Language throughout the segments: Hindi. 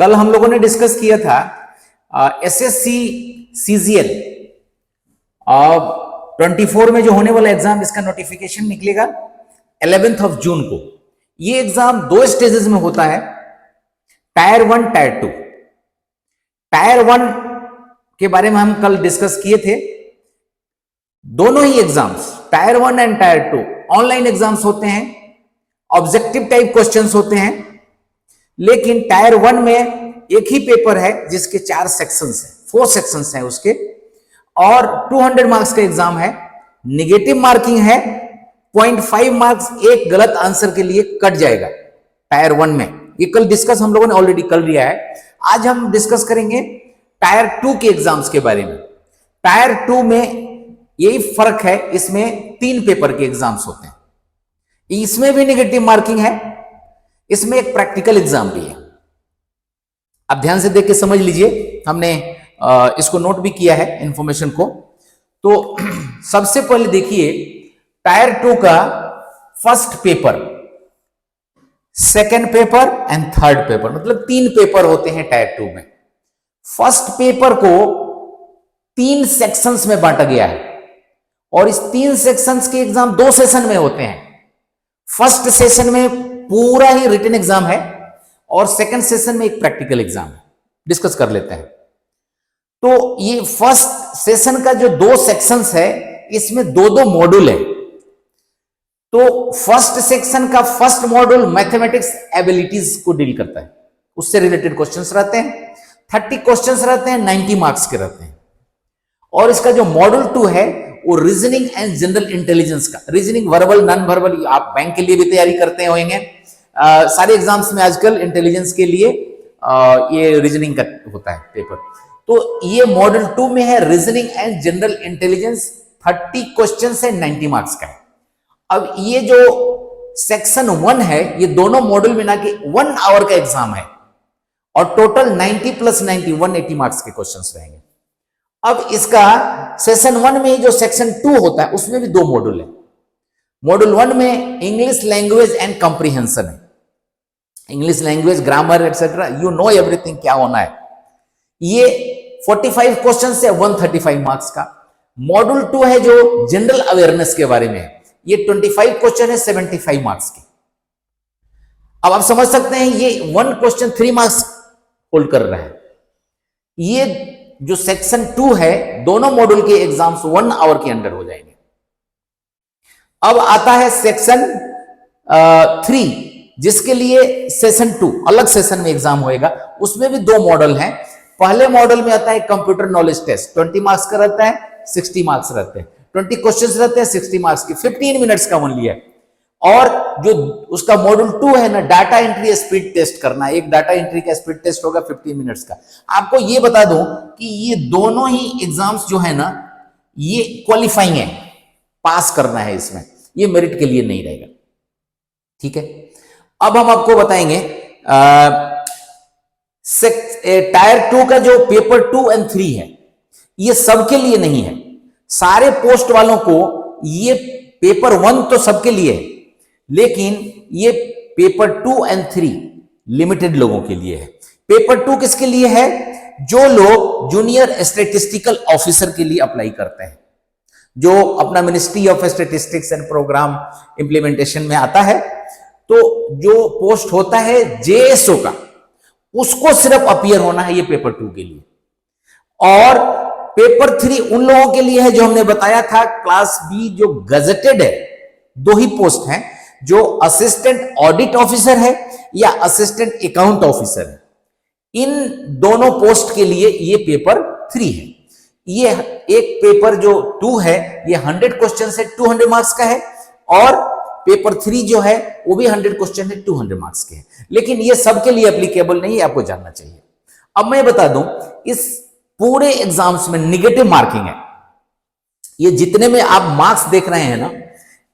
कल हम लोगों ने डिस्कस किया था एसएससी सीजीएल 24 में जो होने वाला एग्जाम, इसका नोटिफिकेशन निकलेगा 11 जून को। ये एग्जाम दो स्टेजेस में होता है, टायर 1 टायर 2। टायर 1 के बारे में हम कल डिस्कस किए थे। दोनों ही exams, tier 1 and tier 2, online exams होते हैं, ऑब्जेक्टिव टाइप क्वेश्चंस होते हैं। लेकिन टायर 1 में एक ही पेपर है जिसके 4 सेक्शंस हैं, 4 सेक्शंस हैं उसके, और 200 मार्क्स का एग्जाम है। निगेटिव मार्किंग है, 0.5 मार्क्स एक गलत आंसर के लिए कट जाएगा टायर 1 में। ये कल डिस्कस हम लोगों ने ऑलरेडी कर लिया है। आज हम डिस्कस करेंगे टायर 2 के एग्जाम्स के बारे में। टायर 2 में यही फर्क है, इसमें 3 पेपर के एग्जाम्स होते हैं। इसमें भी निगेटिव मार्किंग है, इसमें एक प्रैक्टिकल एग्जाम भी है। आप ध्यान से देख के समझ लीजिए, हमने इसको नोट भी किया है इंफॉर्मेशन को। तो सबसे पहले देखिए टायर 2 का first paper, second paper and third paper, मतलब 3 पेपर होते हैं टायर 2 में। फर्स्ट पेपर को 3 सेक्शंस में बांटा गया है और इस 3 सेक्शंस के एग्जाम 2 सेशन में होते हैं। फर्स्ट सेशन में पूरा ही रिटन एग्जाम है और सेकंड सेशन में एक प्रैक्टिकल एग्जाम है। डिस्कस कर लेते हैं। तो ये फर्स्ट सेशन का जो 2 सेक्शंस है, इसमें 2-2 मॉड्यूल है। तो फर्स्ट सेक्शन का फर्स्ट मॉड्यूल मैथमेटिक्स एबिलिटीज को डील करता है, उससे रिलेटेड क्वेश्चंस रहते हैं। 30 क्वेश्चंस रहते हैं, 90 मार्क्स के रहते हैं। और इसका जो मॉड्यूल 2 है वो रीजनिंग एंड जनरल इंटेलिजेंस का, रीजनिंग वर्बल नॉन वर्बल, आप बैंक के लिए भी तैयारी करते होंगे। सारे एग्जाम्स में आजकल इंटेलिजेंस के लिए ये रीजनिंग का होता है पेपर। तो ये मॉड्यूल 2 में है reasoning and general intelligence, 30 question है, 90 मार्क्स का है। अब ये जो सेक्शन 1 है, ये दोनों मॉड्यूल मिला के 1 आवर का एग्जाम है और टोटल 90 + 90 180 मार्क्स के क्वेश्चंस रहेंगे। अब इसका सेशन 1 में ही जो सेक्शन 2 होता है, उसमें भी 2 मॉड्यूल है। मॉड्यूल 1 में इंग्लिश लैंग्वेज एंड कॉम्प्रिहेंशन है, English language, grammar etcetera, you know everything, क्या होना है। ये 45 क्वेश्चन है, 135 मार्क्स का। मॉड्यूल 2 है जो जनरल अवेयरनेस के बारे में है, ये 25 क्वेश्चन है, 75 मार्क्स के। अब आप समझ सकते हैं ये 1 क्वेश्चन 3 मार्क्स होल्ड कर रहा है। ये जो सेक्शन 2 है, दोनों मॉड्यूल के एग्जाम्स 1 आवर के अंदर हो जाएंगे। अब आता है सेक्शन 3, जिसके लिए सेशन 2 अलग सेशन में एग्जाम होएगा। उसमें भी 2 मॉडल हैं। पहले मॉडल में आता है कंप्यूटर नॉलेज टेस्ट, 20 मार्क्स का रहता है, 60 मार्क्स रहते हैं। 20 क्वेश्चंस रहते हैं, 60 मार्क्स के, 15 मिनट्स का ओनली है। और जो उसका मॉड्यूल 2 है ना, डाटा एंट्री स्पीड टेस्ट करना, एक डाटा एंट्री का स्पीड टेस्ट होगा 15 मिनट्स का। आपको ये बता दूं कि ये दोनों ही एग्जाम्स जो है ना, ये क्वालिफाइंग है, पास करना है इसमें, ये मेरिट के लिए नहीं रहेगा। ठीक है, अब हम आपको बताएंगे टायर 2 का जो पेपर 2 और 3 है, ये सबके लिए नहीं है। सारे पोस्ट वालों को ये पेपर 1 तो सबके लिए है, लेकिन ये पेपर 2 और 3 लिमिटेड लोगों के लिए है। पेपर 2 किसके लिए है? जो लोग जूनियर स्टैटिस्टिकल ऑफिसर के लिए अप्लाई करते हैं, जो अपना ministry of statistics and programme implementation में आता है। तो जो पोस्ट होता है जेएसओ का, उसको सिर्फ अपीयर होना है ये पेपर 2 के लिए। और पेपर 3 उन लोगों के लिए है जो हमने बताया था, क्लास बी जो गजेटेड है। 2 ही पोस्ट हैं, जो असिस्टेंट ऑडिट ऑफिसर है या असिस्टेंट अकाउंट ऑफिसर है। इन दोनों पोस्ट के लिए ये पेपर 3 है। ये एक पेपर जो 2 है, ये 100 क्वेश्चन है, 200 मार्क्स का है। और पेपर 3 जो है वो भी 100 क्वेश्चन है, 200 मार्क्स के हैं। लेकिन ये सबके लिए एप्लीकेबल नहीं है, आपको जानना चाहिए। अब मैं बता दूं, इस पूरे एग्जाम्स में निगेटिव मार्किंग है। ये जितने में आप मार्क्स देख रहे हैं ना,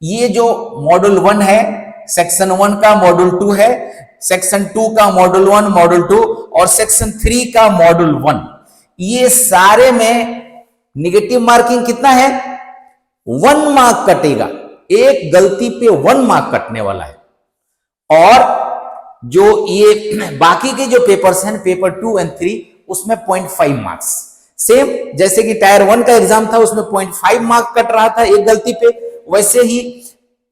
ये जो मॉड्यूल 1 है, सेक्शन 1 का मॉड्यूल 2 है, सेक्शन 2 का मॉड्यूल 1 मॉड्यूल 2 और सेक्शन 3 का मॉड्यूल 1, ये सारे में निगेटिव मार्किंग कितना है? 1 मार्क कटेगा। एक गलती पे 1 मार्क कटने वाला है। और जो ये बाकी के जो पेपर्स हैं पेपर 2 और 3 उसमें 0.5 मार्क्स, सेम जैसे कि टायर 1 का एग्जाम था उसमें 0.5 मार्क कट रहा था एक गलती पे, वैसे ही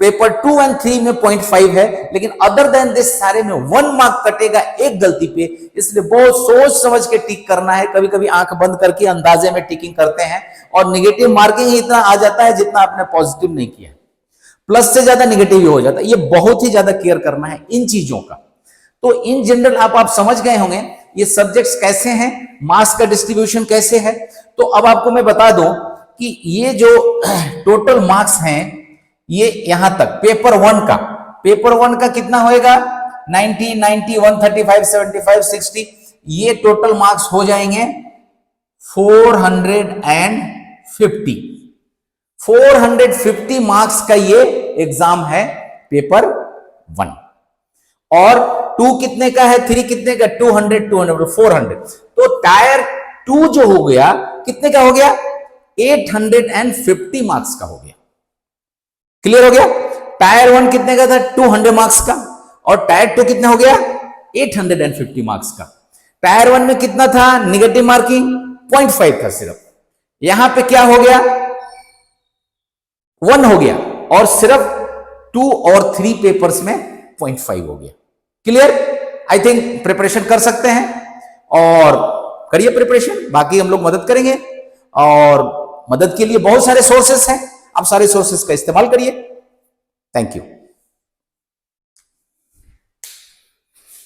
पेपर 2 और 3 में 0.5 है, लेकिन अदर देन दिस सारे में 1 मार्क कटेगा एक गलती पे, इसलिए बहुत सोच समझ के टिक करना है। कभी कभी आंख बंद करके अंदाजे में टिकिंग करते हैं और निगेटिव मार्किंग ही इतना आ जाता है जितना आपने पॉजिटिव नहीं किया, प्लस से ज्यादा निगेटिव ही हो जाता है। ये बहुत ही ज्यादा केयर करना है इन चीजों का। तो इन जनरल आप समझ गए होंगे ये सब्जेक्ट्स कैसे हैं, मार्क्स का डिस्ट्रीब्यूशन कैसे है। तो अब आपको मैं बता दूं कि ये जो टोटल मार्क्स हैं ये यहां तक पेपर 1 का कितना होएगा 90, 90, 135, 75, 60, ये टोटल मार्क्स हो जाएंगे 450 मार्क्स का ये एग्जाम है पेपर 1। और 2 कितने का है, 3 कितने का, 200, 400। तो टायर 2 जो हो गया कितने का हो गया 850 मार्क्स का हो गया। क्लियर हो गया। टायर 1 कितने का था 200 मार्क्स का, और टायर 2 कितना हो गया 850 मार्क्स का। टायर 1 में कितना था निगेटिव मार्किंग 0.5 था सिर्फ, यहां पे क्या हो गया 1 हो गया, और सिर्फ 2 और 3 पेपर्स में 0.5 हो गया। क्लियर। आई थिंक प्रिपरेशन कर सकते हैं और करिए प्रिपरेशन, बाकी हम लोग मदद करेंगे। और मदद के लिए बहुत सारे सोर्सेस हैं, आप सारे सोर्सेस का इस्तेमाल करिए। Thank you.